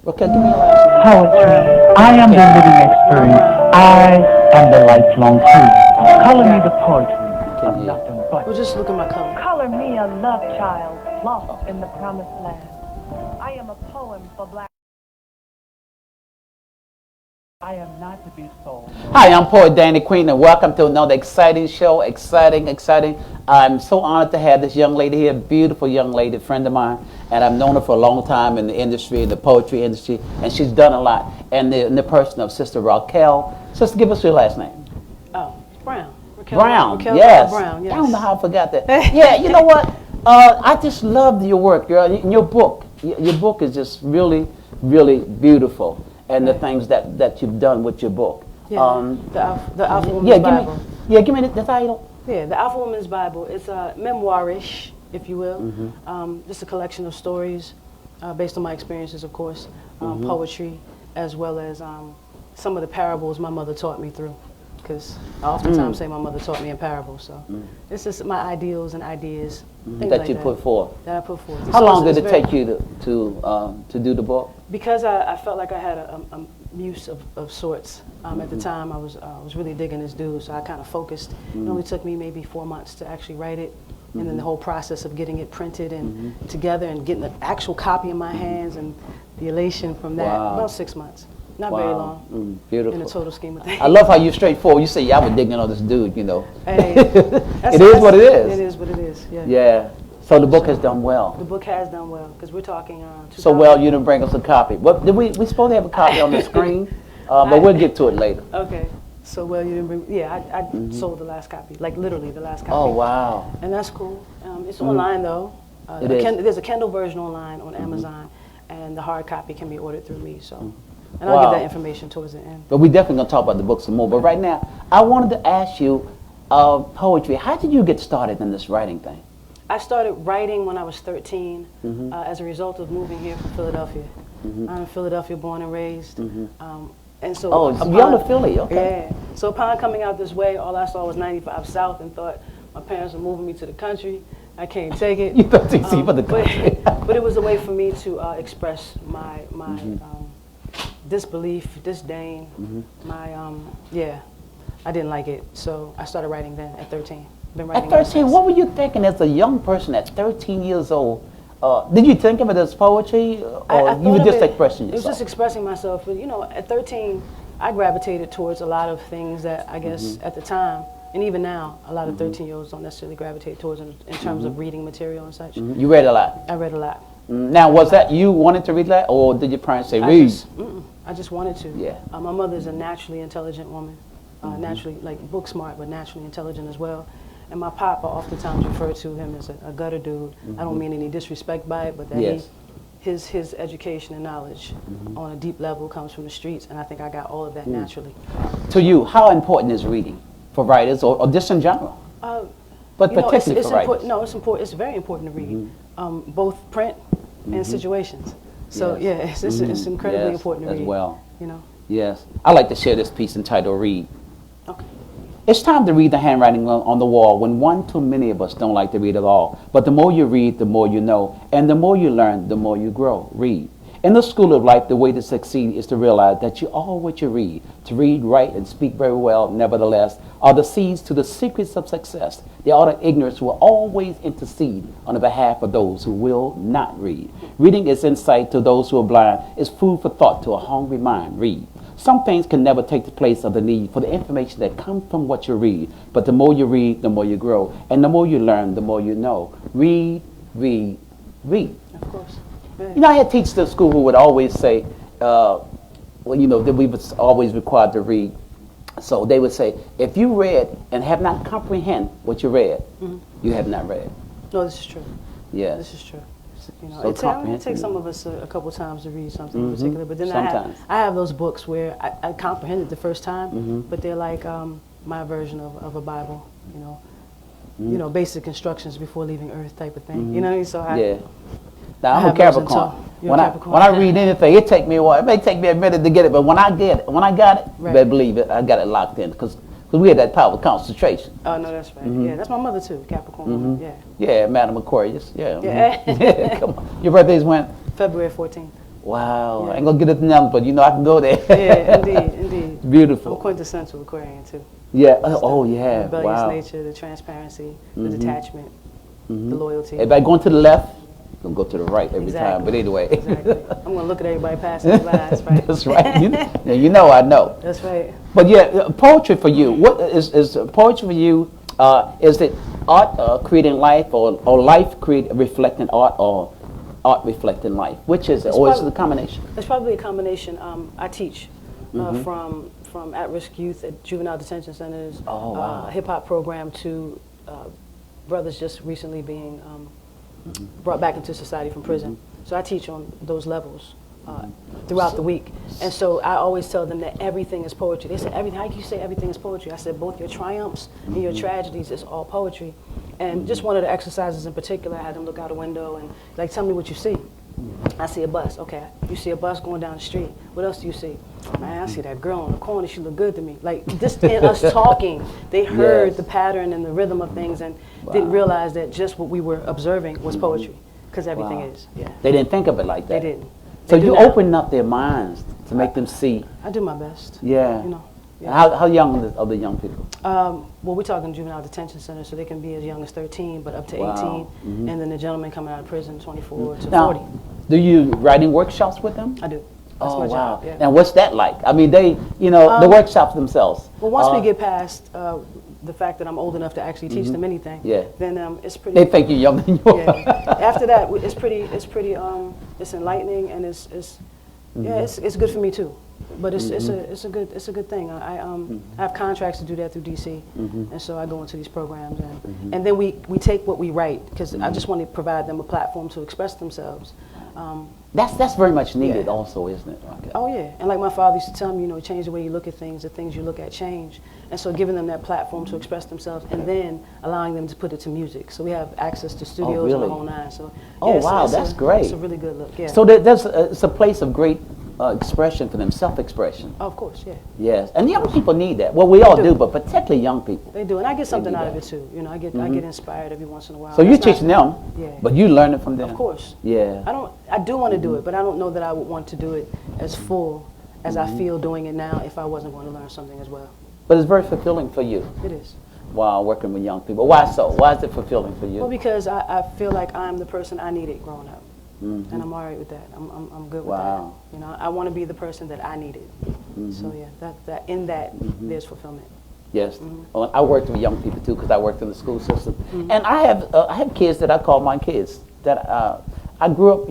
Raquel, give me your last name. Poetry. I am the living experience. I am the lifelong truth. Color me the poetry of nothing but. Well, just look at my color. Color me a love child lost in the promised land. I am a poem for black. I am not to be sold. Hi, I'm poet Danny Queen, and welcome to another exciting show. Exciting. I'm so honored to have this young lady here, beautiful young lady, friend of mine, and I've known her for a long time in the industry, in the poetry industry, and she's done a lot. And in the person of Sister Raquel. Sister, give us your last name. Oh, Brown. Raquel, Brown, Raquel yes. Brown, yes. I don't know how I forgot that. Yeah, you know what? I just loved your work, girl. Your book. Your book is just really, really beautiful. And the things that you've done with your book. Yeah, the Alpha Woman's Bible. Give me the title. Yeah, the Alpha Woman's Bible. It's a memoirish, if you will. Just a collection of stories based on my experiences, of course, poetry, as well as some of the parables my mother taught me through. Because I oftentimes say my mother taught me in parables. So it's just my ideals and ideas that like you put forth. That I put forth. How long did it take you to do the book? Because I felt like I had a muse of sorts. At the time, I was really digging this dude, so I kind of focused. It only took me maybe 4 months to actually write it, and then the whole process of getting it printed and together and getting the actual copy in my hands and the elation from that, about 6 months. Not very long. Beautiful. In the total scheme of things. I love how you're straightforward. You say, yeah, I was digging on this dude, you know. Hey, it is what it is. It is what it is, yeah. Yeah. So the book has done well. The book has done well, because we're talking... so well, you didn't bring us a copy. What did we supposed to have a copy on the screen, but we'll get to it later. Okay. So well, you didn't bring... Yeah, I sold the last copy, like literally the last copy. Oh, wow. And that's cool. It's online, though. There's a Kindle version online on Amazon, and the hard copy can be ordered through me, so... And I'll give that information towards the end. But we're definitely going to talk about the book some more. But right now, I wanted to ask you, poetry, how did you get started in this writing thing? I started writing when I was 13 as a result of moving here from Philadelphia. I'm in Philadelphia, born and raised. And so you're out of Philly, okay. Yeah. So upon coming out this way, all I saw was 95 South and thought my parents were moving me to the country. I can't take it. You thought DC for the country. But it was a way for me to express my disbelief, disdain, I didn't like it. So I started writing then at 13. Been writing at 13, what were you thinking as a young person at 13 years old? Did you think of it as poetry, or you were just expressing yourself? It was just expressing myself. But at 13, I gravitated towards a lot of things that I guess at the time, and even now, a lot of 13-year-olds don't necessarily gravitate towards in terms of reading material and such. You read a lot? I read a lot. Now, was that you wanted to read that, or did your parents say, read? I just wanted to. Yeah. My mother is a naturally intelligent woman, naturally, like book smart, but naturally intelligent as well. And my papa oftentimes referred to him as a gutter dude. I don't mean any disrespect by it, but that his education and knowledge on a deep level comes from the streets, and I think I got all of that naturally. To you, how important is reading for writers, or just in general? But particularly for writers. No, it's important. It's very important to read, both print and situations. So it's incredibly important to read. As well. Yes. I like to share this piece entitled "Read." Okay. It's time to read the handwriting on the wall when one too many of us don't like to read at all. But the more you read, the more you know. And the more you learn, the more you grow. Read. In the school of life, the way to succeed is to realize that you are what you read. To read, write, and speak very well, nevertheless, are the seeds to the secrets of success. The art of ignorance will always intercede on the behalf of those who will not read. Reading is insight to those who are blind. It's food for thought to a hungry mind. Read. Some things can never take the place of the need for the information that comes from what you read. But the more you read, the more you grow. And the more you learn, the more you know. Read, read, read. Of course. I had teachers at school who would always say, that we was always required to read. So they would say, if you read and have not comprehend what you read, you have not read. No, this is true. Yeah. This is true. So it takes some of us a couple times to read something in particular, but then I have those books where I comprehended the first time, but they're like my version of a Bible, basic instructions before leaving Earth type of thing. You know what I mean? So now I'm a Capricorn. When I read anything, it take me a while. It may take me a minute to get it, but when I got it, you better believe it, I got it locked in because we had that power of concentration. Oh no, that's right. Yeah, that's my mother too, Capricorn. Yeah. Yeah, Madam Aquarius. Yeah. Come on. Your birthday's when? February 14th. Wow. Yeah. I ain't gonna get it now, but you know I can go there. Yeah, indeed, indeed. Beautiful. I'm quintessential Aquarian too. Yeah. It's Oh, the yeah. rebellious Wow. nature, the transparency, the detachment, the loyalty. Everybody going to the left, gonna go to the right every Exactly. time. But anyway. Exactly. I'm gonna look at everybody passing me by. That's right. That's right. You know I know. That's right. But yeah, poetry for you. What is poetry for you? Is it art creating life, or life reflecting art, or art reflecting life? Which is it? Or is it a combination? It's probably a combination. I teach from at-risk youth at juvenile detention centers, Oh, wow. a hip-hop program, to brothers just recently being brought back into society from prison. So I teach on those levels throughout the week. And so I always tell them that everything is poetry. They say, everything, how can you say everything is poetry? I said, both your triumphs and your tragedies is all poetry. And just one of the exercises in particular, I had them look out a window and like, tell me what you see. I see a bus. Okay, you see a bus going down the street. What else do you see? Man, I see that girl on the corner. She look good to me. Like, just in us talking, they heard Yes. the pattern and the rhythm of things, and didn't realize that just what we were observing was poetry, because everything Wow. is. Yeah, They didn't think of it like they that. didn't. So They do you now. open up their minds to make them see. I do my best. Yeah. You know. Yeah. How young are the young people? Well, we're talking juvenile detention center, so they can be as young as 13, but up to 18. Wow. And then the gentleman coming out of prison, 24 to Now, 40. do you writing workshops with them? I do. That's Oh, my wow. job. Yeah. Now, what's that like? I mean, the workshops themselves. Well, once we get past the fact that I'm old enough to actually teach them anything, Yeah. then it's pretty. They think you're younger than you are. Yeah. After that, it's pretty. It's enlightening, and it's good for me too. But it's a good thing. I have contracts to do that through DC, and so I go into these programs, and then we take what we write, because I just want to provide them a platform to express themselves. That's very much needed Yeah. also, isn't it? Okay. Oh yeah, and like my father used to tell me, change the way you look at things, the things you look at change. And so giving them that platform to express themselves, and then allowing them to put it to music. So we have access to studios and really? the whole nine. So Oh, it's wow, that's great. It's a really good look. Yeah. So it's a place of great expression for them, self-expression. Oh, of course, yeah. Yes, and young people need that. Well, we all do. do, but particularly young people. They do, and I get something need out of that. it too. I get inspired every once in a while. So you're That's not- teaching them, Yeah. but you learn it from them. Of course. Yeah. I do want to do it, but I don't know that I would want to do it as full as I feel doing it now if I wasn't going to learn something as well. But it's very fulfilling for you It is. while working with young people. Why so? Why is it fulfilling for you? Well, because I feel like I'm the person I needed growing up. And I'm all right with that. I'm good with Wow. that. I want to be the person that I needed. So yeah, that there's fulfillment. Yes. Well, I worked with young people too because I worked in the school system, and I have kids that I call my kids that I grew up.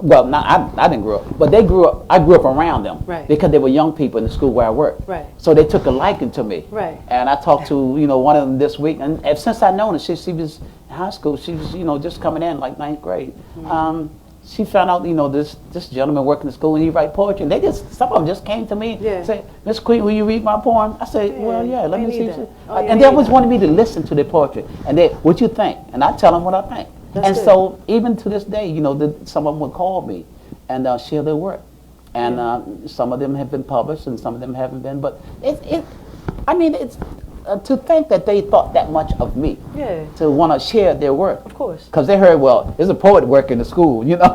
Well, I didn't grow up, but they grew up. I grew up around them Right. because they were young people in the school where I worked. Right. So they took a liking to me. Right. And I talked to one of them this week, and since I known her, she was in high school. She was just coming in like ninth grade. She found out this gentleman working in the school and he write poetry. And some of them just came to me Yeah. and said, "Miss Queen, will you read my poem?" I said, "Well, yeah, let they me see." need that. Oh, yeah, And they they need always that. wanted me to listen to their poetry. And what you think? And I tell them what I think. That's And good. so even to this day, some of them would call me and share their work. And some of them have been published and some of them haven't been. But it's to think that they thought that much of me. Yeah. To want to share their work. Of course. Because they heard, well, there's a poet working in the school, Yeah.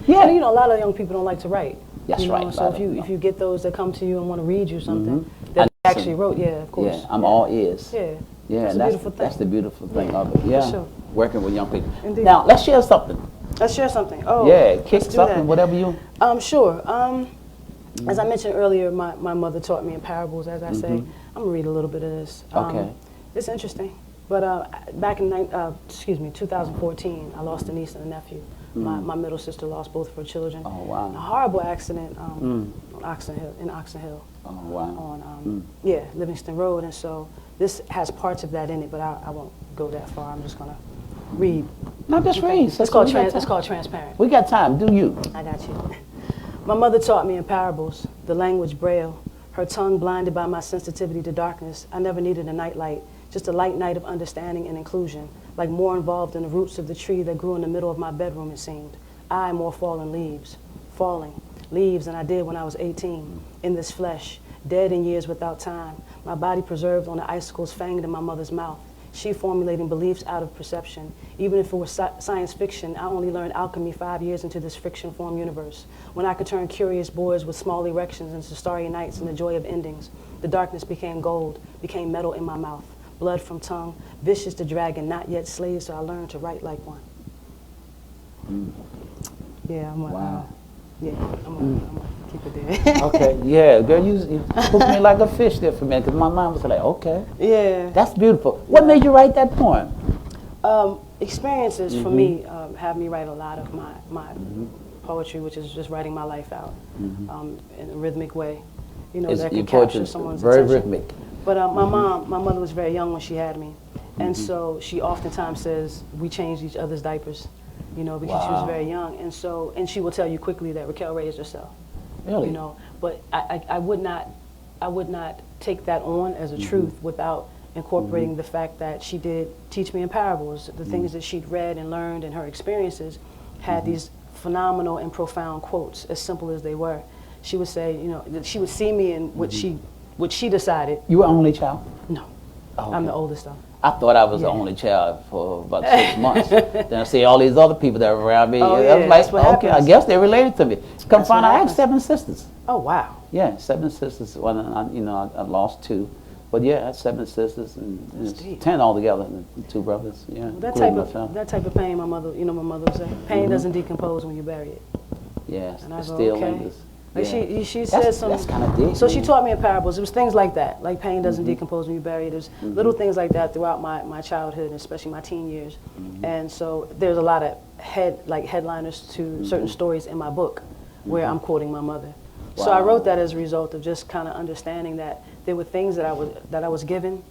Yeah. And a lot of young people don't like to write. That's right. So if you get those that come to you and want to read you something that I they actually wrote, yeah, of course. Yeah, I'm all ears. Yeah. Yeah, That's and a beautiful thing. that's the beautiful thing Yeah, of it. Yeah, sure. working with young people. Indeed. Now, let's share something. Let's share something. Oh, Yeah, kick let's do something, that. whatever you... Sure. As I mentioned earlier, my mother taught me in parables, as I say. I'm going to read a little bit of this. Okay. It's interesting. But back in 2014, I lost a niece and a nephew. My middle sister lost both of her children. Oh, wow. A horrible accident in Oxon Hill. Oh, wow. On Livingston Road. And so this has parts of that in it, but I won't go that far. I'm just going to read. No, just read. It's called Transparent. We got time. Do you? I got you. My mother taught me in parables, the language braille, her tongue blinded by my sensitivity to darkness. I never needed a nightlight, just a light night of understanding and inclusion, like more involved in the roots of the tree that grew in the middle of my bedroom, it seemed. More falling leaves than I did when I was 18, in this flesh, dead in years without time, my body preserved on the icicles fanged in my mother's mouth. she formulating beliefs out of perception. Even if it was science fiction, I only learned alchemy 5 years into this friction-form universe. When I could turn curious boys with small erections into starry nights and the joy of endings, the darkness became gold, became metal in my mouth, blood from tongue, vicious the dragon, not yet slave, so I learned to write like one. Yeah, I'm Wow. I'm gonna keep it there. Okay, yeah, girl, you hooked me like a fish there for a minute, because my mind was like, okay, Yeah. that's beautiful. What made you write that poem? Experiences for me have me write a lot of my poetry, which is just writing my life out in a rhythmic way. You know, that Your can capture poetry's someone's very attention. rhythmic. But my mother was very young when she had me, and so she oftentimes says we changed each other's diapers, you know, because she was Wow. very young, and she will tell you quickly that Raquel raised herself. Really? You know, but I would not take that on as a truth without incorporating the fact that she did teach me in parables. The things that she'd read and learned and her experiences had these phenomenal and profound quotes, as simple as they were. She would say, you know, that she would see me in what she decided. You were only child? No, Oh, I'm okay. the oldest though. I thought I was the Yeah. only child for about 6 months. Then I see all these other people that were around me. Oh, I yeah, was that's like, what okay, happens. I guess they're related to me. Come That's find what out, I have happens. 7 sisters. Oh wow. Yeah, 7 sisters. Well, I lost 2. But yeah, I had 7 sisters and it's deep. 10 altogether, and 2 brothers. Yeah, Well, including myself. that type of pain, my mother would say, pain doesn't decompose when you bury it. Yes, And I it go, still okay. lingers. Like Yeah. she says some. That's kind of deep. So she man. taught me in parables. It was things like that, like pain doesn't decompose when you bury it. There's little things like that throughout my childhood, and especially my teen years. And so there's a lot of headliners to certain stories in my book where I'm quoting my mother. So I Wow. wrote that as a result of just kind of understanding that there were things that I was given,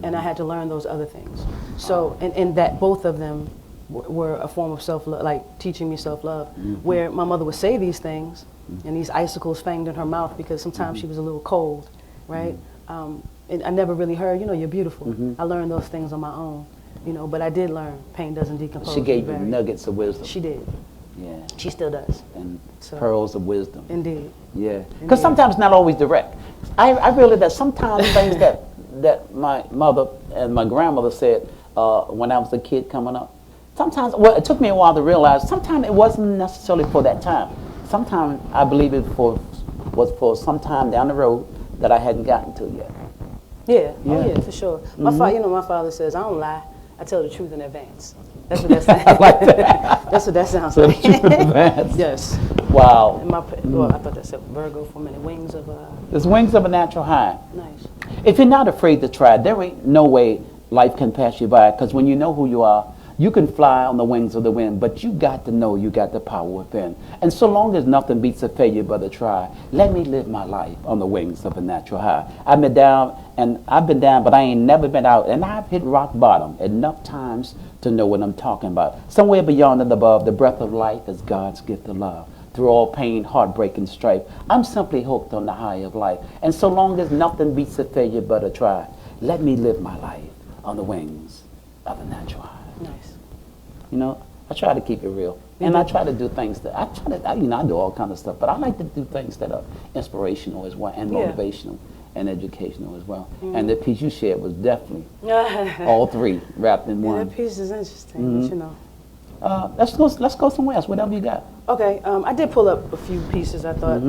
and I had to learn those other things. So and that both of them were a form of self-love, like teaching me self-love, where my mother would say these things, and these icicles fanged in her mouth because sometimes she was a little cold, right? And I never really heard, you know, you're beautiful. I learned those things on my own, you know, but I did learn pain doesn't decompose. She gave you very- nuggets of wisdom. She did. Yeah, She still does. and So- pearls of wisdom. Indeed. Yeah, because sometimes not always direct. I realize that sometimes things that my mother and my grandmother said when I was a kid coming up, sometimes, well, it took me a while to realize, sometimes it wasn't necessarily for that time. Sometimes I believe it was for some time down the road that I hadn't gotten to yet. Yeah. Yeah. Oh yeah, for sure. My my father says I don't lie. I tell the truth in advance. That's what that sounds I like that. That's what that sounds So the like. truth in advance. Yes. Wow. And well, I thought that said Virgo for a minute. Wings of There's wings of a natural high. nice. If you're not afraid to try, there ain't no way life can pass you by, because when you know who you are, you can fly on the wings of the wind, but you got to know you got the power within. And so long as nothing beats a failure but a try, let me live my life on the wings of a natural high. I've been down, but I ain't never been out, and I've hit rock bottom enough times to know what I'm talking about. Somewhere beyond and above, the breath of life is God's gift of love. Through all pain, heartbreak, and strife, I'm simply hooked on the high of life. And so long as nothing beats a failure but a try, let me live my life on the wings of a natural high. Nice. You know, I try to keep it real. And I try to do things that, I do all kinds of stuff, but I like to do things that are inspirational as well, and Yeah. motivational, and educational as well. And the piece you shared was definitely all 3 wrapped in Yeah, one. that piece is interesting, but you know. Let's go somewhere else, whatever you got. Okay, I did pull up a few pieces. I thought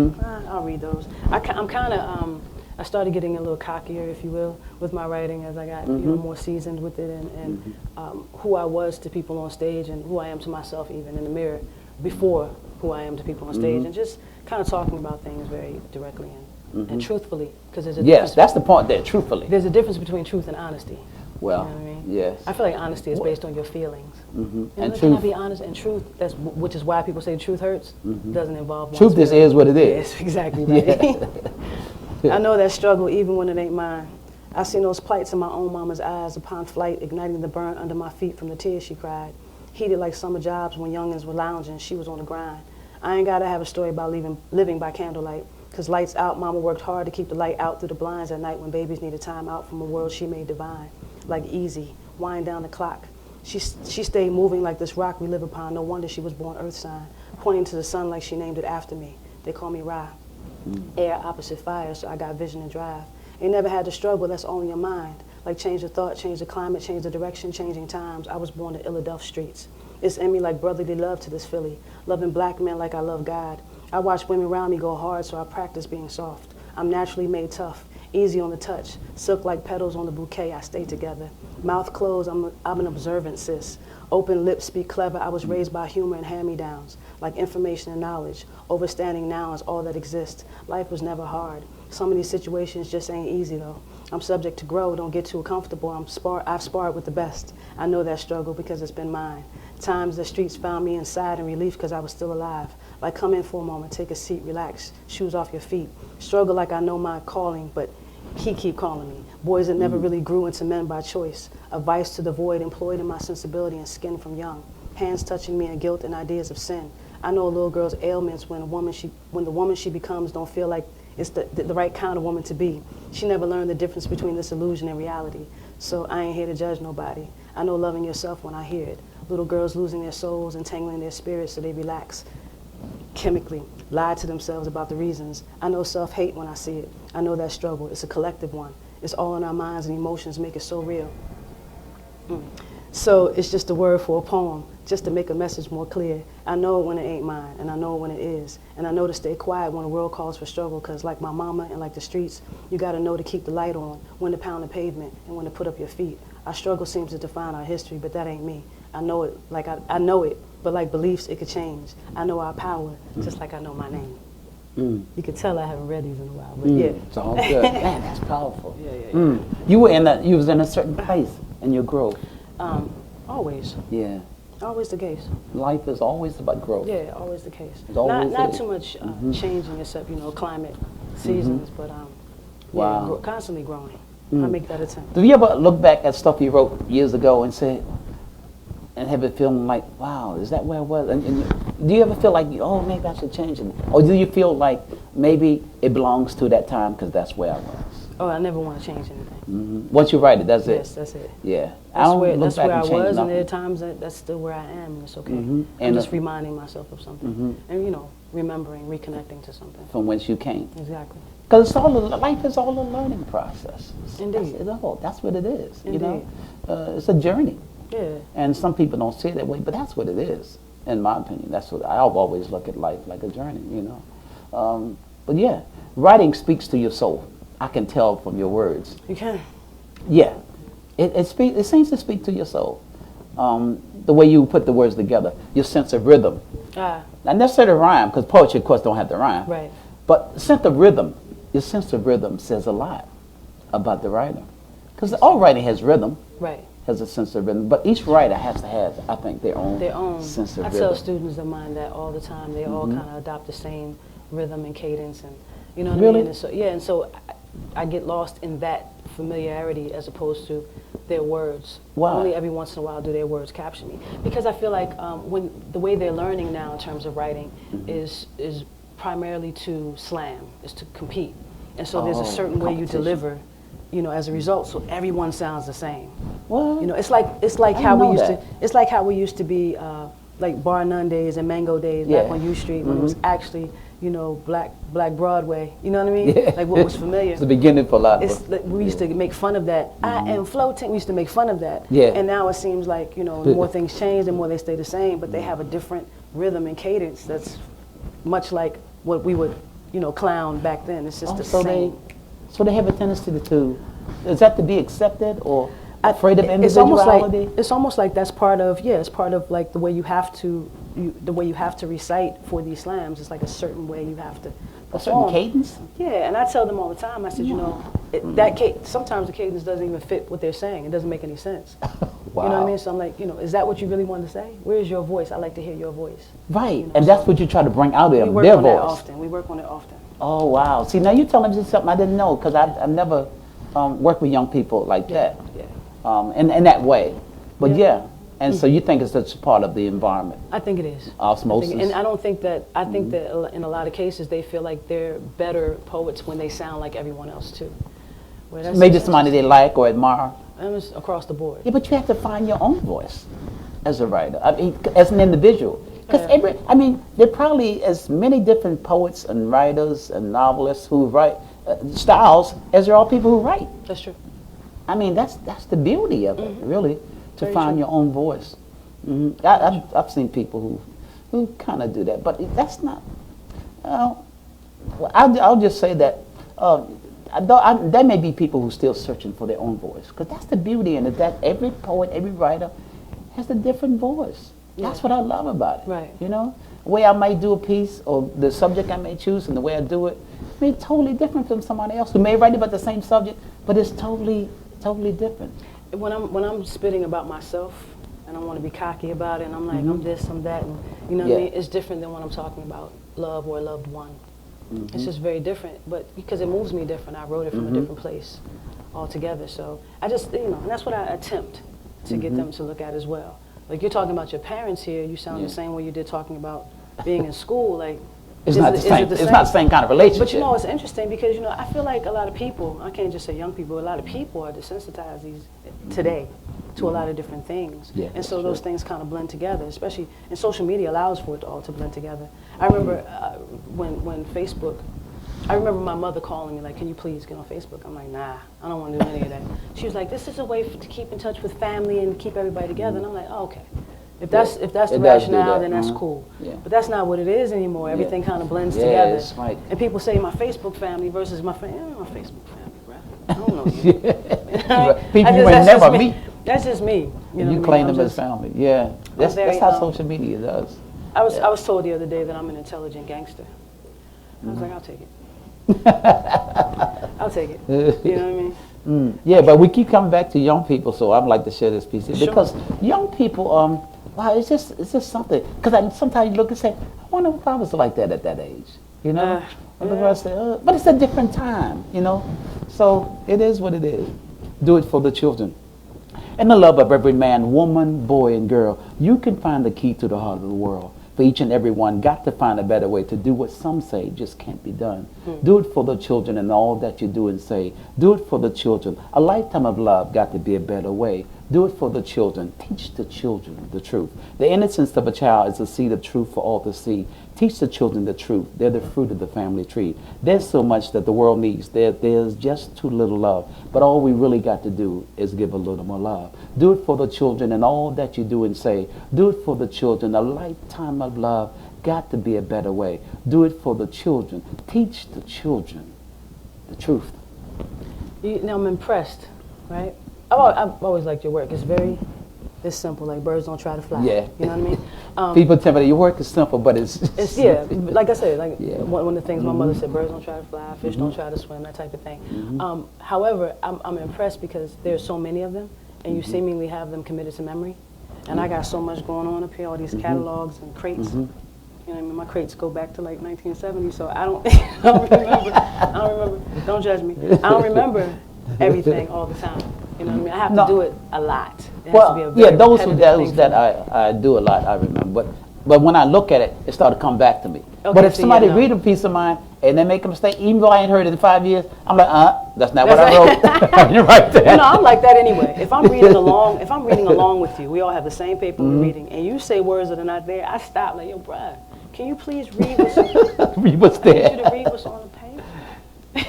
I'll read those. I'm kind of I started getting a little cockier, if you will, with my writing as I got you know, more seasoned with it, and who I was to people on stage, and who I am to myself even in the mirror before who I am to people on stage, and just kind of talking about things very directly and truthfully, because there's a Yes, difference. that's the point there, truthfully. There's a difference between truth and honesty. Well, You know what I mean? yes. I feel like honesty is based on your feelings. You know, And can I truth. be honest? And truth, which is why people say truth hurts, doesn't involve one's Truth just feelings. is what it is. Yes, exactly right. I know that struggle even when it ain't mine. I seen those plights in my own mama's eyes upon flight, igniting the burn under my feet from the tears she cried. Heated like summer jobs when youngins were lounging, she was on the grind. I ain't gotta have a story about living by candlelight, 'cause lights out, mama worked hard to keep the light out through the blinds at night when babies needed time out from a world she made divine. Like easy, wind down the clock. She stayed moving like this rock we live upon. No wonder she was born earth sign, pointing to the sun like she named it after me. They call me Ra. Air opposite fire, so I got vision and drive. Ain't never had to struggle, that's all in your mind. Like change the thought, change the climate, change the direction, changing times. I was born in Philadelphia streets. It's in me like brotherly love to this Philly. Loving black men like I love God. I watch women around me go hard, so I practice being soft. I'm naturally made tough, easy on the touch. Silk like petals on the bouquet, I stay together. Mouth closed, I'm an observant sis. Open lips speak clever, I was raised by humor and hand-me-downs. Like information and knowledge, overstanding now is all that exists. Life was never hard. Some of these situations just ain't easy though. I'm subject to grow, don't get too comfortable. I've sparred with the best. I know that struggle because it's been mine. Times the streets found me inside in relief because I was still alive. Like come in for a moment, take a seat, relax, shoes off your feet. Struggle like I know my calling, but he keep calling me. Boys that never really grew into men by choice. A vice to the void employed in my sensibility and skin from young. Hands touching me in guilt and ideas of sin. I know a little girl's ailments when the woman she becomes don't feel like it's the right kind of woman to be. She never learned the difference between this illusion and reality. So I ain't here to judge nobody. I know loving yourself when I hear it. Little girls losing their souls, entangling their spirits so they relax. Chemically, lie to themselves about the reasons. I know self-hate when I see it. I know that struggle. It's a collective one. It's all in our minds and emotions make it so real. So it's just a word for a poem, just to make a message more clear. I know when it ain't mine, and I know when it is. And I know to stay quiet when the world calls for struggle, because like my mama and like the streets, you got to know to keep the light on, when to pound the pavement, and when to put up your feet. Our struggle seems to define our history, but that ain't me. I know it, like I know it, but like beliefs, it could change. I know our power, just like I know my name. You can tell I haven't read these in a while, but yeah. It's all good. Man, that's powerful. Yeah. You was in a certain place in your growth. Always. Yeah. Always the case. Life is always about growth. Yeah, always the case. It's always Not is. too much changing except, climate, seasons, but Wow. constantly growing. I make that attempt. Do you ever look back at stuff you wrote years ago and say, and have it feeling like, wow, is that where I was? And do you ever feel like, oh, maybe I should change it? Or do you feel like maybe it belongs to that time because that's where I was? Oh, I never want to change anything. Once you write it, that's it? Yes, that's it. Yeah. That's where I change was, nothing. and there are times that's still where I am, and it's okay. And I'm just reminding myself of something, and remembering, reconnecting to something. From whence you came. Exactly. Because life is all a learning process. Indeed. That's what it is. Indeed. It's a journey. Yeah. And some people don't see it that way, but that's what it is, in my opinion. That's what I've always looked at life like a journey, But yeah, writing speaks to your soul. I can tell from your words. You can. Yeah, it seems to speak to your soul. The way you put the words together, your sense of rhythm. Not necessarily rhyme, because poetry, of course, don't have to rhyme. Right. But sense of rhythm, your sense of rhythm says a lot about the writer. Because all writing has rhythm. Right. Has a sense of rhythm, but each writer has to have, I think, their own sense of rhythm. I tell students of mine that all the time. They all kind of adopt the same rhythm and cadence, and you know what I mean. And so I get lost in that familiarity as opposed to their words. Why? Only every once in a while do their words capture me, because I feel like when the way they're learning now in terms of writing is primarily to slam, is to compete, and so there's a certain way you deliver. As a result, so everyone sounds the same. What? It's like how we used to be like Bar None days and Mango days back on U Street when it was actually Black Broadway. You know what I mean? Yeah. Like what was familiar. It's the beginning for a lot of us. Like we used to make fun of that. I am floating. We used to make fun of that. Yeah. And now it seems like the more things change, the more they stay the same, but they have a different rhythm and cadence that's much like what we would clown back then. It's just the same. So they have a tendency to, is that to be accepted or afraid of individuality? It's almost like that's part of, it's part of like the way you have to recite for these slams. It's like a certain way you have to perform. A certain cadence? Yeah, and I tell them all the time, I said, sometimes the cadence doesn't even fit what they're saying. It doesn't make any sense. Wow. You know what I mean? So I'm like, is that what you really wanted to say? Where's your voice? I like to hear your voice. Right, and that's what you try to bring out of them, their voice. We work on it often. Oh, wow. See, now you're telling me something I didn't know, because I've never worked with young people like that, in that way. But and so you think it's just part of the environment? I think it is. Osmosis? And I don't think that, I think that in a lot of cases they feel like they're better poets when they sound like everyone else too. Maybe somebody they like or admire? And it's across the board. Yeah, but you have to find your own voice as a writer, I mean, as an individual. Because there are probably as many different poets and writers and novelists who write styles as there are people who write. That's true. I mean, that's the beauty of it, really, to Very find true. your own voice. I've seen people who kind of do that, but that's not. Well, I'll just say that there may be people who are still searching for their own voice, because that's the beauty in it, that every poet, every writer has a different voice. That's Yeah. what I love about it. Right. You know, the way I might do a piece, or the subject I may choose, and the way I do it, may be totally different from somebody else who may write about the same subject, but it's totally different. When I'm spitting about myself, and I want to be cocky about it, and I'm like, I'm this, I'm that, and you know what I mean? It's different than when I'm talking about love or a loved one. It's just very different, but because it moves me different, I wrote it from a different place altogether. So I just, you know, and that's what I attempt to get them to look at as well. Like, you're talking about your parents here, you sound the same way you did talking about being in school. Like, It's not the same. It's not the same kind of relationship. But you know, it's interesting because, you know, I feel like a lot of people, I can't just say young people, a lot of people are desensitized today to a lot of different things. Yeah, and so that's those true. things kind of blend together, especially, and social media allows for it all to blend together. I remember when Facebook, I remember my mother calling me like, can you please get on Facebook? I'm like, nah, I don't want to do any of that. She was like, this is a way to keep in touch with family and keep everybody together. And I'm like, oh, okay. If that's the It does do rationale, that. then that's cool. Yeah. But that's not what it is anymore. Everything kind of blends Yeah, together. it's like- And people say my Facebook family versus my friend. My Facebook family, bro. I don't know you. People you may never meet. That's just me. You know You what I claim mean? them as family. Yeah, that's very, how social media does. I was told the other day that I'm an intelligent gangster. I was like, I'll take it. I'll take it. You know what I mean? Yeah, but we keep coming back to young people, so I'd like to share this piece Sure. because young people, wow, it's just something. Because sometimes you look and say, I wonder if I was like that at that age. You know, I look around and say, but it's a different time. You know, so it is what it is. Do it for the children. In the love of every man, woman, boy, and girl, you can find the key to the heart of the world. For each and every one, got to find a better way to do what some say just can't be done. Do it for the children and all that you do and say. Do it for the children. A lifetime of love got to be a better way. Do it for the children. Teach the children the truth. The innocence of a child is a seed of truth for all to see. Teach the children the truth. They're the fruit of the family tree. There's so much that the world needs. There's just too little love. But all we really got to do is give a little more love. Do it for the children and all that you do and say. Do it for the children. A lifetime of love got to be a better way. Do it for the children. Teach the children the truth. Now I'm impressed, right? I've always liked your work. It's simple, like birds don't try to fly. Yeah. You know what I mean? People tell me that your work is simple, but it's Yeah, like I said, Yeah. one of the things my mother said, birds don't try to fly, fish don't try to swim, that type of thing. However, I'm impressed because there's so many of them, and you seemingly have them committed to memory. And I got so much going on up here, all these catalogs and crates. You know what I mean? My crates go back to like 1970, so I don't, I don't remember, don't judge me. I don't remember everything all the time. You know what I mean? I have to do it a lot. It has to be a Well, very yeah, those repetitive thing that for me. I do a lot, I remember. But when I look at it, it started to come back to me. Okay, But if so somebody yeah, no. read a piece of mine and they make a mistake, even though I ain't heard it in 5 years, I'm like, that's not what I wrote. You're right there. You know, I'm like that anyway. If I'm reading along with you, we all have the same paper we're reading, and you say words that are not there, I stop like, yo, bruh, can you please read what's Read what's I need you to there. read what's on the paper?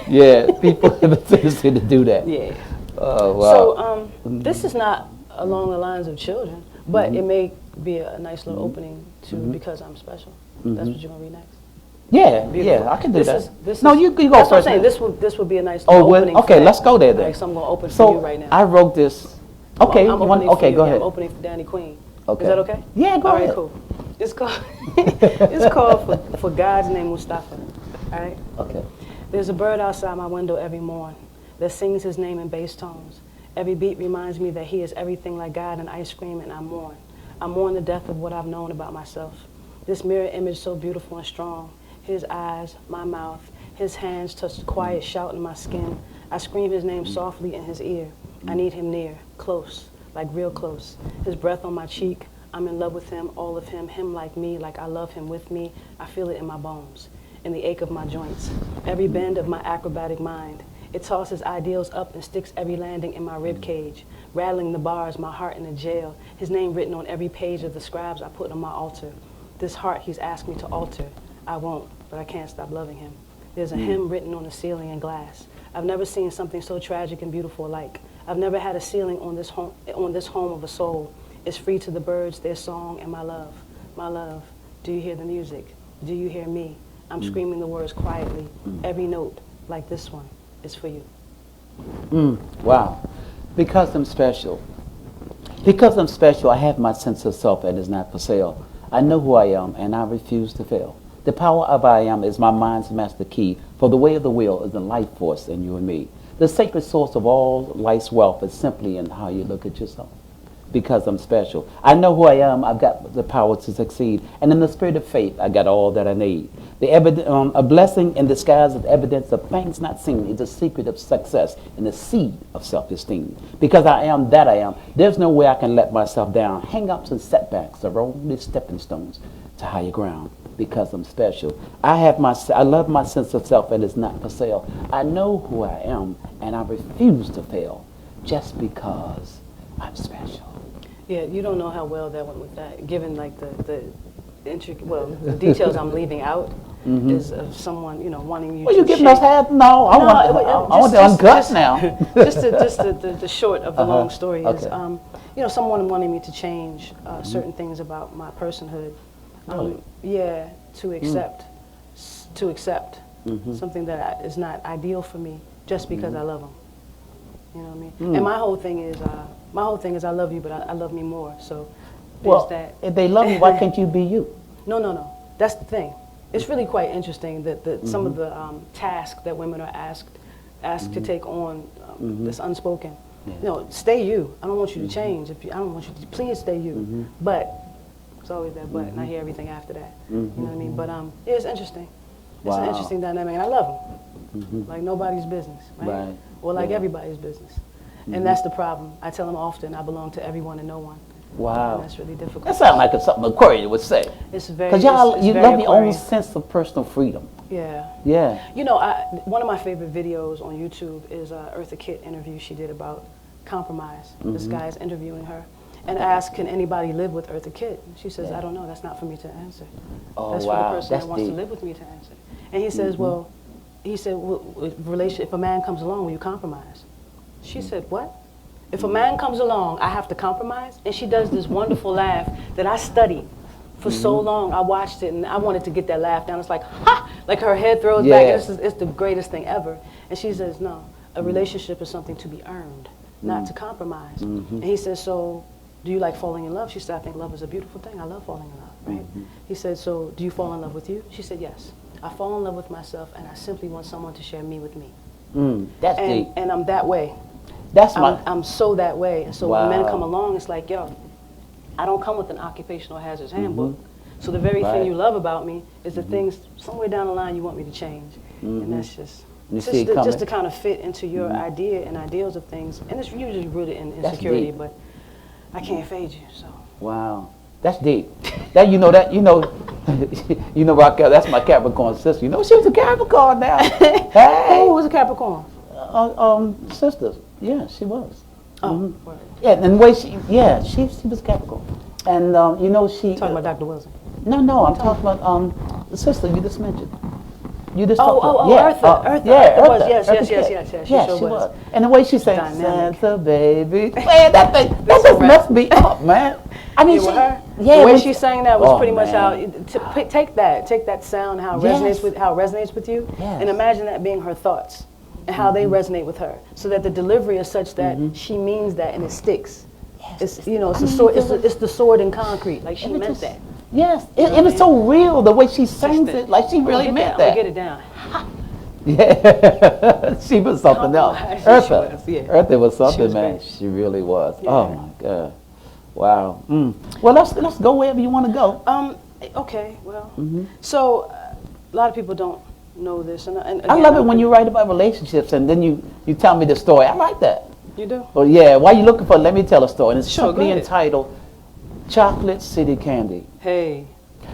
Yeah, people have a tendency to do that. Yeah. Oh, wow. So this is not along the lines of children, but it may be a nice little opening to Because I'm Special. That's what you're gonna read next. Yeah, Beautiful. I can do This that. is- No, you go That's what I'm first. saying. This would be a nice Oh, little well, opening. for okay, that. let's go there then. Like, so I'm gonna open for So you right now. I wrote this. Okay, I'm opening for okay, you. go Yeah, ahead. I'm opening for Danny Queen. Okay. Is that okay? Yeah, go All ahead. right, cool. It's called it's called for God's Name Mustafa. All right. Okay. There's a bird outside my window every morn that sings his name in bass tones. Every beat reminds me that he is everything like God and ice cream, and I mourn. I mourn the death of what I've known about myself. This mirror image so beautiful and strong. His eyes, my mouth, his hands touch the quiet shout in my skin. I scream his name softly in his ear. I need him near, close, like real close. His breath on my cheek. I'm in love with him, all of him like me, like I love him with me. I feel it in my bones, in the ache of my joints, every bend of my acrobatic mind. It tosses ideals up and sticks every landing in my rib cage, rattling the bars, my heart in a jail. His name written on every page of the scribes I put on my altar. This heart he's asked me to alter. I won't, but I can't stop loving him. There's a hymn written on the ceiling in glass. I've never seen something so tragic and beautiful alike. I've never had a ceiling on this home of a soul. It's free to the birds, their song, and my love. My love, do you hear the music? Do you hear me? I'm screaming the words quietly. Every note, like this one, is for you. Wow. Because I'm special. Because I'm special, I have my sense of self and it's not for sale. I know who I am and I refuse to fail. The power of I am is my mind's master key, for the way of the will is the life force in you and me. The sacred source of all life's wealth is simply in how you look at yourself. Because I'm special. I know who I am, I've got the power to succeed. And in the spirit of faith, I got all that I need. A blessing in disguise of evidence of things not seen is the secret of success and the seed of self-esteem. Because I am that I am, there's no way I can let myself down. Hang-ups and setbacks are only stepping stones to higher ground. Because I'm special. I love my sense of self and it's not for sale. I know who I am and I refuse to fail just because I'm special. Yeah, you don't know how well that went with that, given like the details I'm leaving out is of someone, wanting you Well, to you giving share. us half? No, I want the uncut now. just the short of the long story is, Okay. Someone wanting me to change certain things about my personhood. Really? Yeah, to accept something that is not ideal for me just because I love them. You know what I mean? And my whole thing is I love you, but I love me more. So there's that. If they love you, why can't you be you? No. That's the thing. It's really quite interesting that some of the tasks that women are asked to take on that's unspoken. Yeah. Stay you. I don't want you to change. I don't want you to please stay you. But it's always that but, and I hear everything after that. You know what I mean? But yeah, it's interesting. It's an interesting dynamic, and I love them. Like nobody's business, right? Or like everybody's business. And that's the problem. I tell them often, I belong to everyone and no one. Wow. And that's really difficult. That sounds like something Aquarius would say. It's very. Because y'all, you very love your own Aquarian. sense of personal freedom. Yeah. Yeah. One of my favorite videos on YouTube is Eartha Kitt interview she did about compromise. This guy is interviewing her and asked, can anybody live with Eartha Kitt? She says, I don't know, that's not for me to answer. Oh, that's for the person that wants to live with me to answer. And he says, if a man comes along, will you compromise? She said, what? If a man comes along, I have to compromise? And she does this wonderful laugh that I studied for so long. I watched it and I wanted to get that laugh down. It's like, ha! Like her head throws back. And it's the greatest thing ever. And she says, no, a relationship is something to be earned, not to compromise. And he says, so do you like falling in love? She said, I think love is a beautiful thing. I love falling in love, right? He said, so do you fall in love with you? She said, yes. I fall in love with myself and I simply want someone to share me with me. That's deep. And I'm that way. I'm so that way. And so when men come along, it's like, yo, I don't come with an occupational hazards handbook. So the very thing you love about me is the things somewhere down the line you want me to change. And that's just to kind of fit into your idea and ideals of things. And it's usually rooted in insecurity, but I can't fade you, so. Wow. That's deep. You know, Raquel, that's my Capricorn sister. You know, she was a Capricorn now. Hey. Who was a Capricorn? Sisters. Yeah, she was. Oh, yeah, and the way she was Capricorn. And, she... Talking about Dr. Wilson? No, I'm talking about the sister you just mentioned. You just Eartha. Yeah, Eartha. Yes. She was. And the way she sang, Dynamic. Santa baby. Man, that just messed me up, man. I mean, the way she sang that was pretty much how. Take that sound, how it resonates with you, and imagine that being her thoughts and how they resonate with her, so that the delivery is such that she means that and it sticks. Yes. It's the sword in concrete. Like she meant that. Yes, it was so real the way she sings it. Like she really meant that. Get it down. Yeah, she was something else. Eartha was something, man. Great. She really was. Yeah. Oh my God, wow. Well, let's go wherever you want to go. Okay. Well, so a lot of people don't know this, and again, I love it when you write about relationships and then you tell me the story. I like that. You do? Well, yeah. While you're looking for, let me tell a story. And it's Sure, simply go ahead. entitled "Chocolate City Candy." Hey.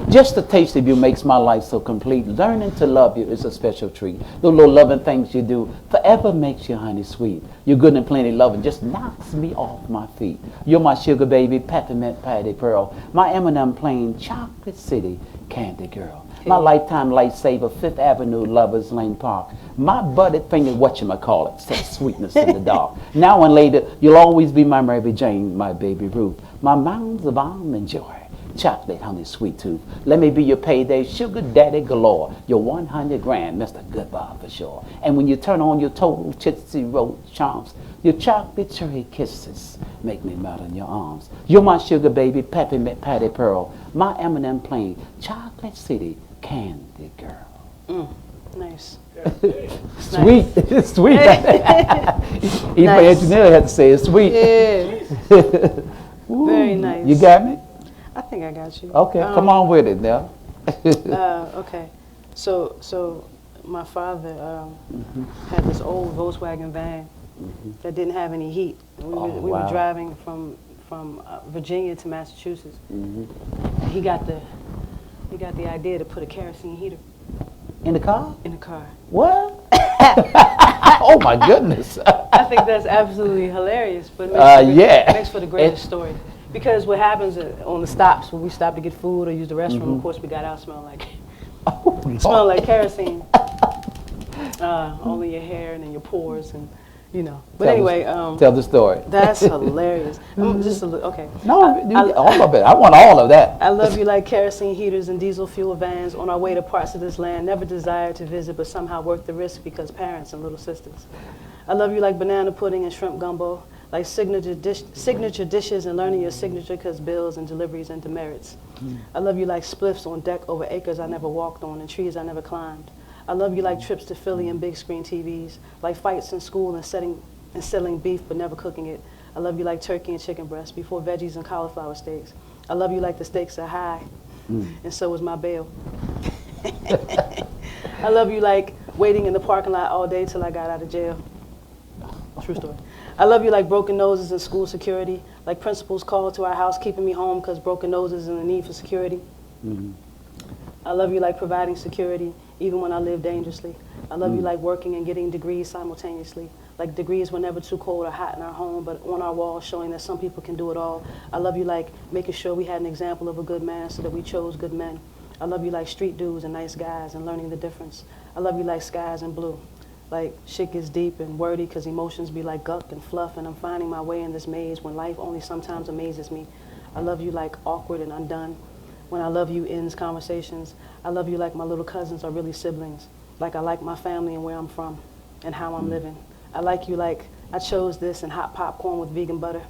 Just the taste of you makes my life so complete. Learning to love you is a special treat. The little loving things you do forever makes you honey sweet. You're good and plenty loving just knocks me off my feet. You're my sugar baby, peppermint patty pearl, my M&M plain chocolate city candy girl. My lifetime lifesaver, Fifth Avenue, Lovers Lane Park. My budded finger, whatchamacallit, set sweetness in the dark. Now and later, you'll always be my Mary Jane, my baby Ruth. My mounds of almond joy. Chocolate, honey, sweet tooth. Let me be your payday, sugar daddy galore. Your 100 grand, Mr. Goodbar for sure. And when you turn on your total Tootsie Roll charms, your chocolate cherry kisses make me melt in your arms. You're my sugar baby, peppermint patty pearl. My M&M plain, chocolate city, candy girl. Nice. Sweet, it's sweet. Even my engineer had to say it's sweet. Yeah. Very nice. You got me? I think I got you. Okay, come on with it now. Okay, so my father had this old Volkswagen van that didn't have any heat. We were driving from Virginia to Massachusetts. He got the idea to put a kerosene heater in the car. In the car. What? Oh my goodness! I think that's absolutely hilarious, but it makes for the greatest story. Because what happens on the stops, when we stop to get food or use the restroom, of course we got out smelling like kerosene. Only your hair and then your pores and But anyway, tell the story. That's hilarious. Just okay. No, all of it. I want all of that. I love you like kerosene heaters and diesel fuel vans on our way to parts of this land never desired to visit, but somehow worth the risk because parents and little sisters. I love you like banana pudding and shrimp gumbo. Like signature dishes and learning your signature because bills and deliveries and demerits. I love you like spliffs on deck over acres I never walked on and trees I never climbed. I love you like trips to Philly and big screen TVs, like fights in school and selling beef but never cooking it. I love you like turkey and chicken breast before veggies and cauliflower steaks. I love you like the stakes are high, and so is my bail. I love you like waiting in the parking lot all day till I got out of jail. True story. I love you like broken noses and school security, like principals called to our house keeping me home because broken noses and the need for security. I love you like providing security even when I live dangerously. I love you like working and getting degrees simultaneously, like degrees were never too cold or hot in our home, but on our walls showing that some people can do it all. I love you like making sure we had an example of a good man so that we chose good men. I love you like street dudes and nice guys and learning the difference. I love you like skies and blue. Like shit gets deep and wordy because emotions be like guck and fluff and I'm finding my way in this maze when life only sometimes amazes me. I love you like awkward and undone. When I love you ends conversations. I love you like my little cousins are really siblings. Like I like my family and where I'm from and how I'm living. I like you like I chose this and hot popcorn with vegan butter.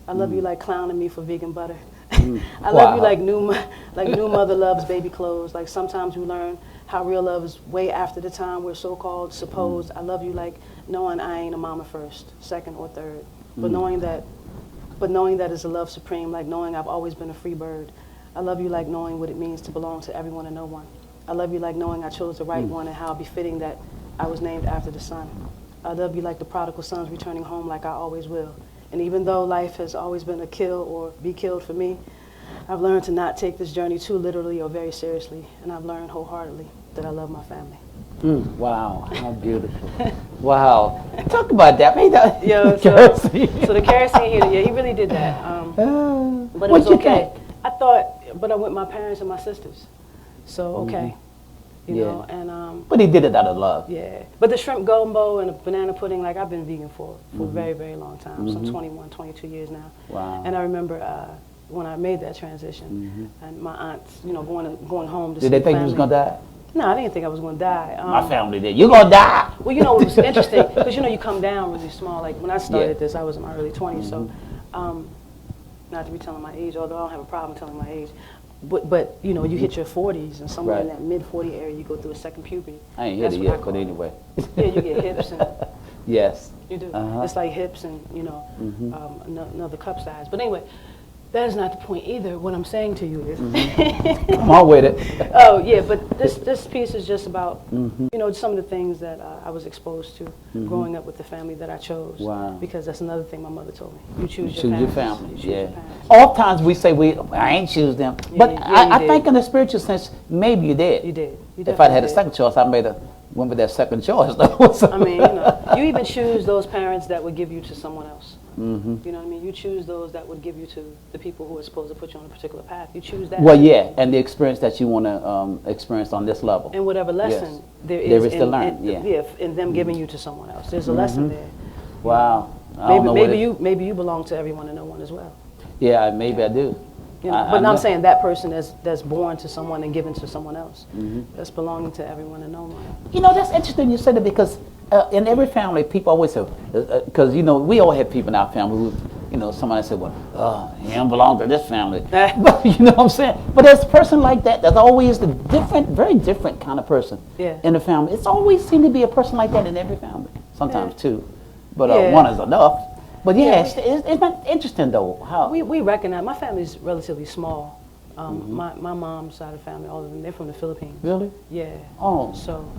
I love you like clowning me for vegan butter. I love you like new mother loves baby clothes. Like sometimes we learn how real love is way after the time we're so-called supposed. I love you like knowing I ain't a mama first, second or third, but knowing that is a love supreme, like knowing I've always been a free bird. I love you like knowing what it means to belong to everyone and no one. I love you like knowing I chose the right one and how befitting that I was named after the sun. I love you like the prodigal sons returning home like I always will. And even though life has always been a kill or be killed for me, I've learned to not take this journey too literally or very seriously, and I've learned wholeheartedly that I love my family. Wow, how beautiful. Wow. Talk about that. So the kerosene heater, yeah, he really did that. But it was okay. I thought, but I went with my parents and my sisters. So, okay. You know, and but he did it out of love. Yeah. But the shrimp gumbo and the banana pudding, like I've been vegan for a very, very long time. So 21, 22 years now. Wow. And I remember when I made that transition, and my aunts, going home to see Did they think family. you was gonna die? No, I didn't think I was going to die. My family did. You're gonna die. Well, it was interesting because you come down really small. Like when I started this, I was in my early 20s. So, not to be telling my age, although I don't have a problem telling my age. But you hit your 40s and somewhere in that mid-40 area, you go through a second puberty. I ain't hit it yet, but anyway. Yeah, you get hips and. Yes. You do. It's like hips and another cup size. But anyway, that is not the point either. What I'm saying to you is. Come on with it. Oh yeah, but this piece is just about some of the things that I was exposed to growing up with the family that I chose. Wow. Because that's another thing my mother told me. You choose your Choose your parents. family. You choose Yeah. your parents. Oftentimes we say I ain't choose them, but you I did. think in the spiritual sense maybe you did. You did. You If I'd had a did. second choice, I made a went with that second choice. Though. I mean, you know, you even choose those parents that would give you to someone else. Mm-hmm. You know what I mean? You choose those that would give you to the people who are supposed to put you on a particular path. You choose that. Well, yeah, and the experience that you want to experience on this level. And whatever lesson Yes. there There is in, to learn, in them giving you to someone else. There's a lesson there. Wow. I don't know Maybe you belong to everyone and no one as well. Yeah, maybe I do. You know, I'm saying that person that's born to someone and given to someone else. That's belonging to everyone and no one. You know, that's interesting you said it because in every family, people always say, because, you know, we all have people in our family who, you know, somebody said, well, he don't belong to this family. But, you know what I'm saying? But there's a person like that. There's always the different, very different kind of person in the family. It's always seemed to be a person like that in every family. Sometimes two. But one is enough. But it's not interesting though. How we recognize my family's relatively small. My mom's side of the family, all of them, they're from the Philippines. Really? Yeah. Oh. So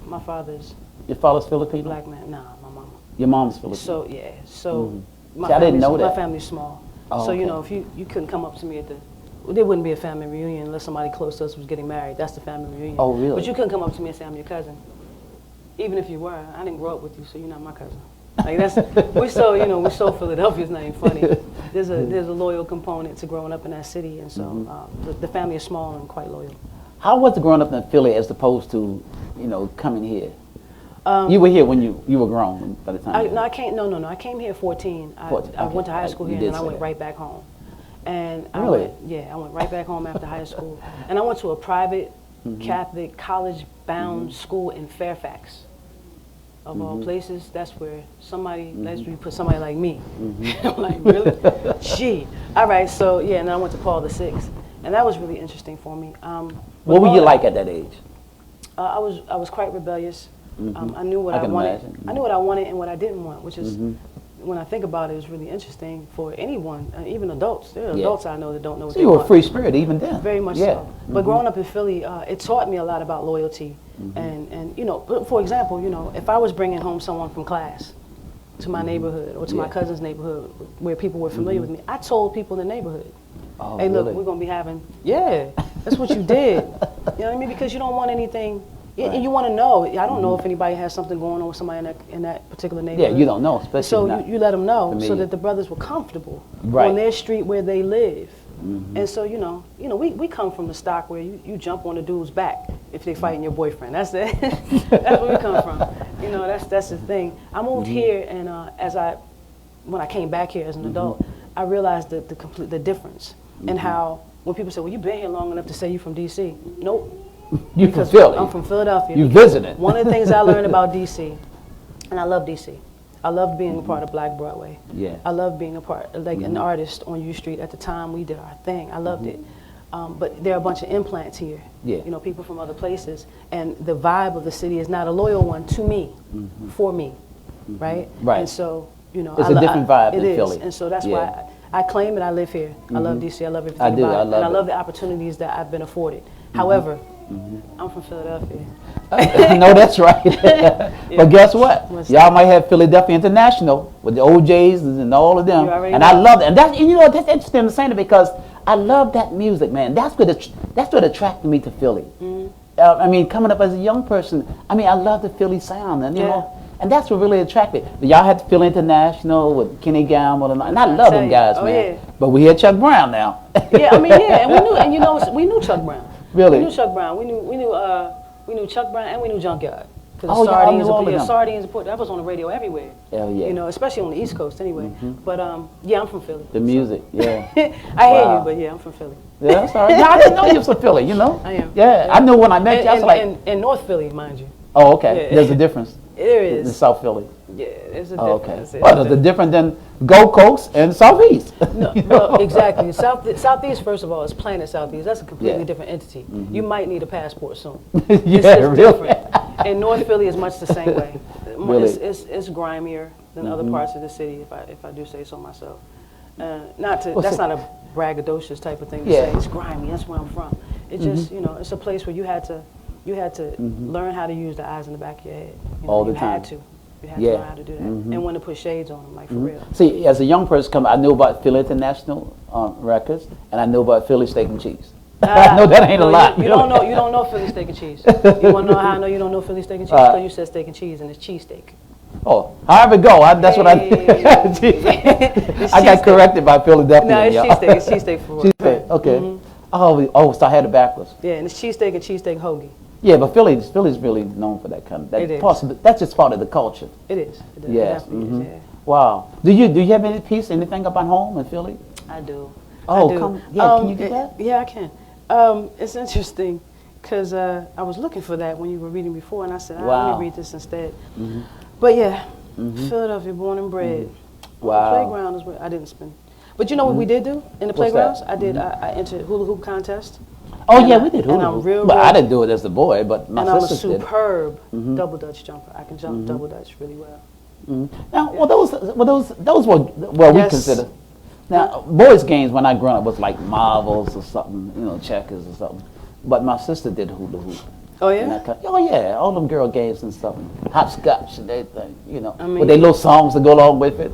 my father's your father's Filipino? black man. Nah, my mama. Your mom's Filipino. So yeah. So See, I didn't know that. My family's small. Oh, so you okay. know, if you couldn't come up to me there wouldn't be a family reunion unless somebody close to us was getting married. That's the family reunion. Oh, really? But you couldn't come up to me and say I'm your cousin. Even if you were, I didn't grow up with you, so you're not my cousin. Like we're so Philadelphia. It's not even funny. There's a loyal component to growing up in that city, and so the family is small and quite loyal. How was it growing up in Philly as opposed to, you know, coming here? You were here when you were grown by the time. I came here at 14. I went to high school here, and then I went right back home. And really? I went right back home after high school, and I went to a private Catholic college-bound school in Fairfax. Of all places, that's where you put somebody like me. I'm like, really? Gee. All right, so yeah, and then I went to Paul VI, and that was really interesting for me. What were you like at that age? I was quite rebellious. I knew what I wanted. Imagine. I knew what I wanted and what I didn't want, which is, when I think about it, is really interesting for anyone, even adults. There are adults I know that don't know what they want. You were a free spirit even then. Very much so. But growing up in Philly, it taught me a lot about loyalty. And you know, for example, you know, if I was bringing home someone from class to my neighborhood or to my cousin's neighborhood where people were familiar with me, I told people in the neighborhood, hey, look, we're going to be having, that's what you did. You know what I mean? Because you don't want anything, and you want to know. I don't know if anybody has something going on with somebody in that particular neighborhood. Yeah, you don't know, especially so you let them know so that the brothers were comfortable on their street where they live. And so, you know, we come from the stock where you jump on the dude's back if they fighting your boyfriend. That's it. That's where we come from. You know, that's the thing. I moved here, and when I came back here as an adult, I realized the difference in how when people say, "Well, you've been here long enough to say you're from D.C." Nope. You from Philly. I'm from Philadelphia. You visited. One of the things I learned about D.C., and I love D.C. I loved being a part of Black Broadway. Yeah. I loved being a part, like an artist on U Street at the time. We did our thing. I loved it. But there are a bunch of implants here. Yeah. You know, people from other places, and the vibe of the city is not a loyal one to me, for me, right? Right. And so, you know, it's a different vibe in Philly. And so that's why I claim it. I live here. I love DC. I love everything about it, and I love the opportunities that I've been afforded. However, I'm from Philadelphia. No, that's right. But guess what? Y'all might have Philadelphia International with the OJs and all of them. And I love it. And that's, you know, that's interesting to say that because I love that music, man. That's what attracted me to Philly. I mean, coming up as a young person, I mean, I love the Philly sound, and you know, and that's what really attracted me. Y'all had Philly International with Kenny Gamble, and I love them guys, man. Yeah. But we had Chuck Brown now. Yeah, I mean, and we knew, and you know, we knew Chuck Brown. Really? We knew Chuck Brown. We knew Chuck Brown, and we knew Junkyard. Oh, Sardines, that was on the radio everywhere. Hell yeah. You know, especially on the East Coast anyway. But yeah, I'm from Philly. The music, yeah. I hear you, but yeah, I'm from Philly. Yeah, that's all right. No, I didn't know you was from Philly, you know? I am. Yeah, I knew when I met you, I was like... And North Philly, mind you. Oh, okay. Yeah. There's a difference. There is. In South Philly. Yeah, there's a Oh, difference. okay. Well, there's a difference than Gold Coast and Southeast. No, well, exactly. Southeast, first of all, is Planet Southeast. That's a completely different entity. You might need a passport soon. It's really? different. And North Philly is much the same way. Really? It's grimier than other parts of the city, if I do say so myself. That's not a braggadocious type of thing to say. It's grimy. That's where I'm from. It just, you know, it's a place where you had to learn how to use the eyes in the back of your head. You know, all the time. You had to learn how to do that, and when to put shades on them, like for real. See, as a young person, I knew about Philly International Records, and I knew about Philly Steak and Cheese. No, that ain't a lot. You don't know. You don't know Philly steak and cheese. You want to know how I know you don't know Philly steak and cheese? Because you said steak and cheese, and it's cheese steak. Oh, however it go, that's what I. I got corrected by Philadelphia. No, it's cheesesteak. It's cheesesteak for real. Cheesesteak. Okay. So I had it backwards. Yeah, and it's cheesesteak and cheesesteak hoagie. Yeah, but Philly's really known for that kind of. It is. That's just part of the culture. It is. It is. Yes. It definitely is, yeah. Wow. Do you have anything about home in Philly? I do. Oh, I do. can you do that? Yeah, I can. It's interesting because I was looking for that when you were reading before, and I said, let me read this instead. But yeah, Philadelphia, born and bred. Wow. The playground is where I didn't spend. But you know what we did do in the playgrounds? I did. I entered hula hoop contest. Oh yeah, we did hula hoop. But I didn't do it as a boy, but my sisters did. And I'm a superb double dutch jumper. I can jump double dutch really well. Now, those were we consider. Now, boys' games when I grew up was like marbles or something, checkers or something. But my sister did hula hoop. Oh yeah. All them girl games and stuff, hopscotch and everything. With their little songs to go along with it.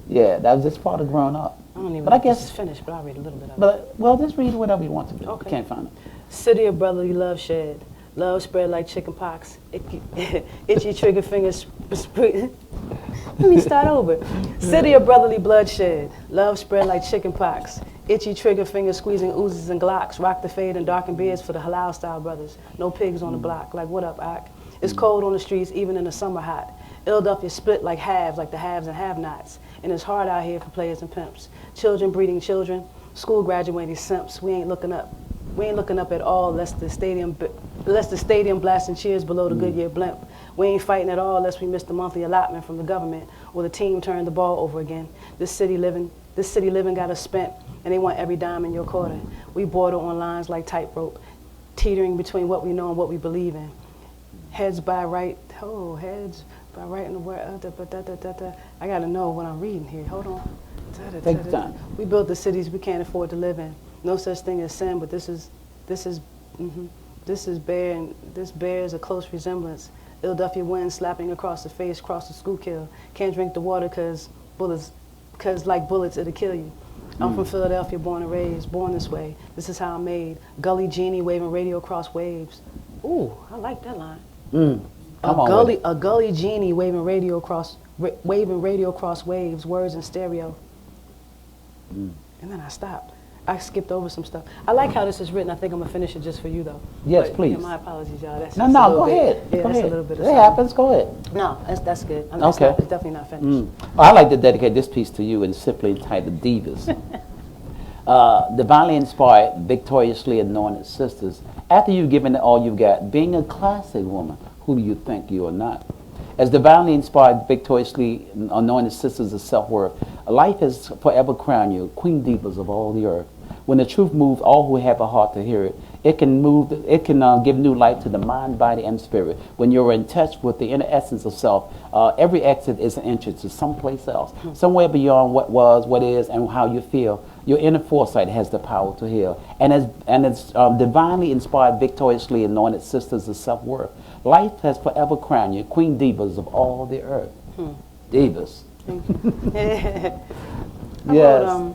Yeah, that was just part of growing up. I don't even but I know guess if this is finished, but I'll read a little bit of it. But just read whatever you want to do. Okay. You can't find it. City of brotherly love shed. Love spread like chicken pox. Itchy trigger fingers. Let me start over. City of brotherly bloodshed. Love spread like chicken pox. Itchy trigger fingers squeezing Uzis and Glocks. Rock the fade and darken beards for the halal style brothers. No pigs on the block. Like, what up, Ak? It's cold on the streets, even in the summer hot. Philadelphia split like halves, like the haves and have-nots. And it's hard out here for players and pimps. Children breeding children. School graduating simps. We ain't looking up. We ain't looking up at all lest the stadium blasting cheers below the Goodyear blimp. We ain't fighting at all lest we miss the monthly allotment from the government or the team turned the ball over again. This city living got us spent, and they want every dime in your quarter. We border on lines like tightrope, teetering between what we know and what we believe in. Heads by right in the word. I gotta know what I'm reading here. Hold on. Take your time. We built the cities we can't afford to live in. No such thing as sin, but this bears a close resemblance. Philadelphia wind slapping across the face, cross the Schuylkill. Can't drink the water cause like bullets it'll kill you. I'm from Philadelphia, born and raised, born this way. This is how I'm made. Gully genie waving radio across waves. Ooh, I like that line. A gully genie waving radio across waves, words in stereo. And then I stopped. I skipped over some stuff. I like how this is written. I think I'm gonna finish it just for you though. Yes, but, please. My apologies, y'all. That's go ahead. Yeah, go that's ahead. a little bit of it something. happens. Go ahead. No, that's good. Okay. It's definitely not finished. Well, I like to dedicate this piece to you and simply entitled Divas. Divinely inspired, victoriously anointed sisters, after you've given it all you've got, being a classic woman, who do you think you are not? As divinely inspired, victoriously anointed sisters of self-worth, life has forever crowned you, queen divas of all the earth. When the truth moves all who have a heart to hear it, it can give new life to the mind, body, and spirit. When you're in touch with the inner essence of self, every exit is an entrance to someplace else, somewhere beyond what was, what is, and how you feel. Your inner foresight has the power to heal. And as divinely inspired, victoriously anointed sisters of self-worth, life has forever crowned you, queen divas of all the earth. Divas. Yes.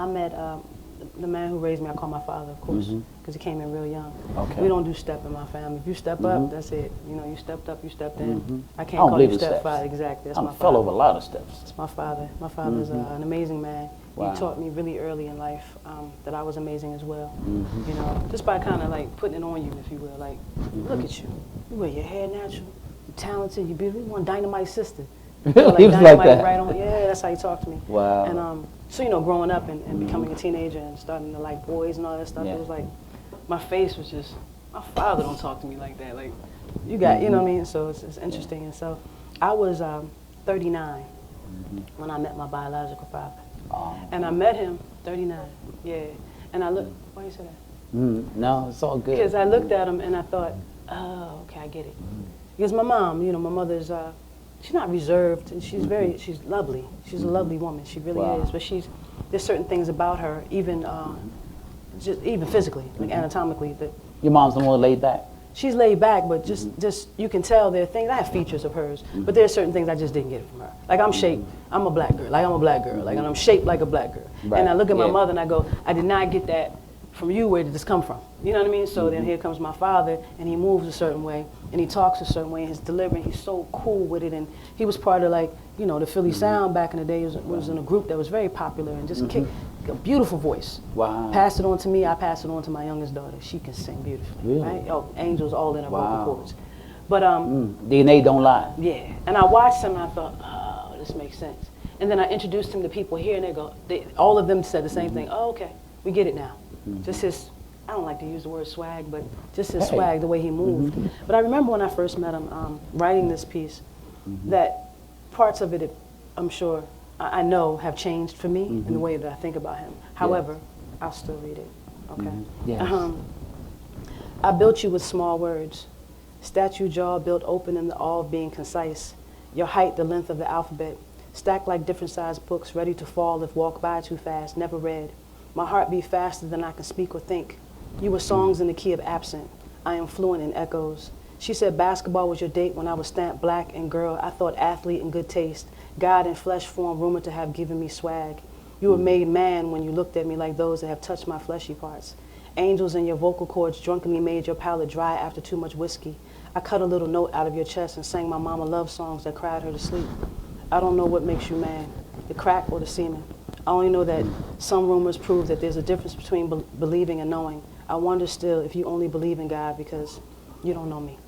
I met the man who raised me. I call my father, of course, because he came in real young. Okay. We don't do step in my family. If you step up, that's it. You stepped up, you stepped in. I can't don't call you believe in stepfather. steps. Exactly. That's I my fell father. over a lot of steps. It's my father. My father's an amazing man. Wow. He taught me really early in life that I was amazing as well. Just by kind of like putting it on you, if you will. Like, look at you. You wear your hair natural. You're talented. You're beautiful. You want dynamite sister. He was like that. Right on. Yeah, that's how he talked to me. Wow. And so growing up and becoming a teenager and starting to like boys and all that stuff, it was like my face was just. My father don't talk to me like that. Like, you got, you know what I mean. So it's interesting. And so I was 39 when I met my biological father. And I met him 39. Yeah. And I looked. Why you say that? No, it's all good. Because I looked at him and I thought, oh, okay, I get it. Because my mom, my mother's, she's not reserved, and she's lovely. She's a lovely woman. She really is. But there's certain things about her, even physically, like anatomically, that. Your mom's a little laid back. She's laid back, but just you can tell there are things. I have features of hers, but there are certain things I just didn't get from her. Like I'm shaped. I'm a black girl. Like I'm a black girl. Like, and I'm shaped like a black girl. Right. And I look at my mother and I go, I did not get that from you, where did this come from? You know what I mean? So then here comes my father, and he moves a certain way, and he talks a certain way, and his delivery, he's so cool with it, and he was part of, like, you know, the Philly Sound back in the day. Was in a group that was very popular, and just kicked a beautiful voice. Wow. Passed it on to me, I passed it on to my youngest daughter. She can sing beautifully, Really? right? Oh, angels all in her Wow. vocal cords. But DNA don't lie. yeah, and I watched him and I thought, oh, this makes sense. And then I introduced him to people here, and all of them said the same thing. Oh, okay, we get it now. Just his, I don't like to use the word swag, but just his swag, the way he moved. But I remember when I first met him, writing this piece, that parts of it, I'm sure, I know have changed for me in the way that I think about him. However, I'll still read it, okay? Yes. I built you with small words. Statue jaw built open in the awe of being concise. Your height the length of the alphabet. Stacked like different sized books, ready to fall if walked by too fast, never read. My heart beat faster than I can speak or think. You were songs in the key of absent. I am fluent in echoes. She said basketball was your date when I was stamped black and girl. I thought athlete in good taste. God in flesh form, rumored to have given me swag. You were made man when you looked at me like those that have touched my fleshy parts. Angels in your vocal cords drunkenly made your palate dry after too much whiskey. I cut a little note out of your chest and sang my mama love songs that cried her to sleep. I don't know what makes you man, the crack or the semen. I only know that some rumors prove that there's a difference between believing and knowing. I wonder still if you only believe in God because you don't know me.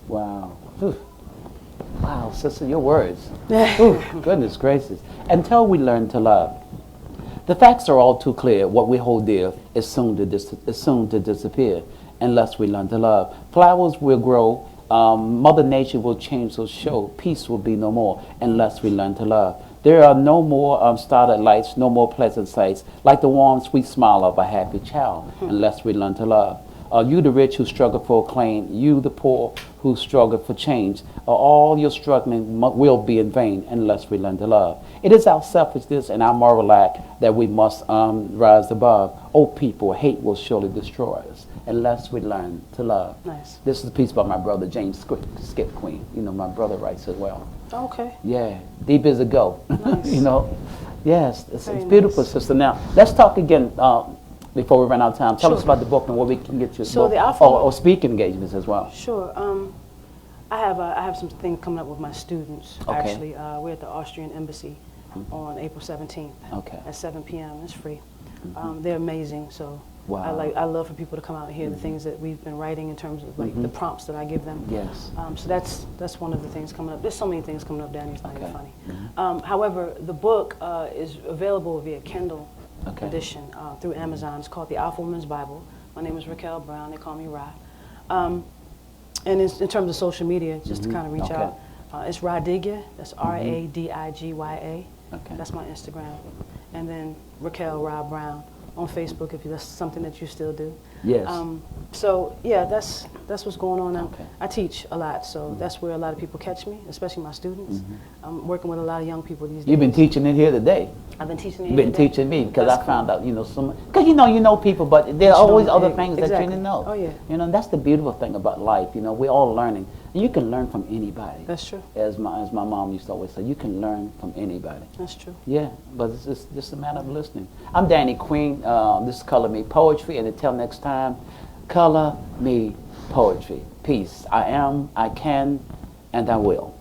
Wow. Whew. Wow, sister, your words. Ooh, goodness gracious. Until we learn to love. The facts are all too clear. What we hold dear is soon to disappear unless we learn to love. Flowers will grow. Mother Nature will change the show. Peace will be no more unless we learn to love. There are no more starlit lights, no more pleasant sights, like the warm, sweet smile of a happy child, unless we learn to love. You the rich who struggle for acclaim, you the poor who struggle for change, all your struggling will be in vain unless we learn to love. It is our selfishness and our moral lack that we must rise above. Oh people, hate will surely destroy us unless we learn to love. Nice. This is a piece by my brother James Skip Queen. You know, my brother writes as well. Okay. Yeah, deep as it go. Nice. You know, yes, it's Very beautiful, nice. sister. Now, let's talk again before we run out of time. Tell us Sure. about the book and where we can get you. So the Alpha- or speaking engagements as well. Sure. I have some things coming up with my students. Okay. Actually, we're at the Austrian Embassy on April 17th Okay. at 7 p.m. It's free. They're amazing. So Wow. I love for people to come out and hear the things that we've been writing in terms of like the prompts that I give them. Yes. So that's one of the things coming up. There's so many things coming up, Danny. It's not even Okay. funny. However, the book is available via Kindle Okay. edition through Amazon. It's called The Alpha Woman's Bible. My name is Raquel Brown. They call me Ra. And in terms of social media, just to kind of reach Okay. out, it's Radigya. That's Radigya. Okay. That's my Instagram. And then Raquel Ra Brown on Facebook if that's something that you still do. Yes. So yeah, that's what's going on. Okay. I teach a lot, so that's where a lot of people catch me, especially my students. I'm working with a lot of young people these days. You've been teaching it here today. I've been teaching it. You've been today. teaching me because That's I found out, because you know people, but there are Sure. always other things that you Exactly. didn't know. Oh, yeah. You know, that's the beautiful thing about life. You know, we're all learning, and you can learn from anybody. That's true. As my mom used to always say, you can learn from anybody. That's true. Yeah, but it's just a matter of listening. I'm Danny Queen. This is Color Me Poetry, and until next time, color me poetry. Peace. I am, I can, and I will.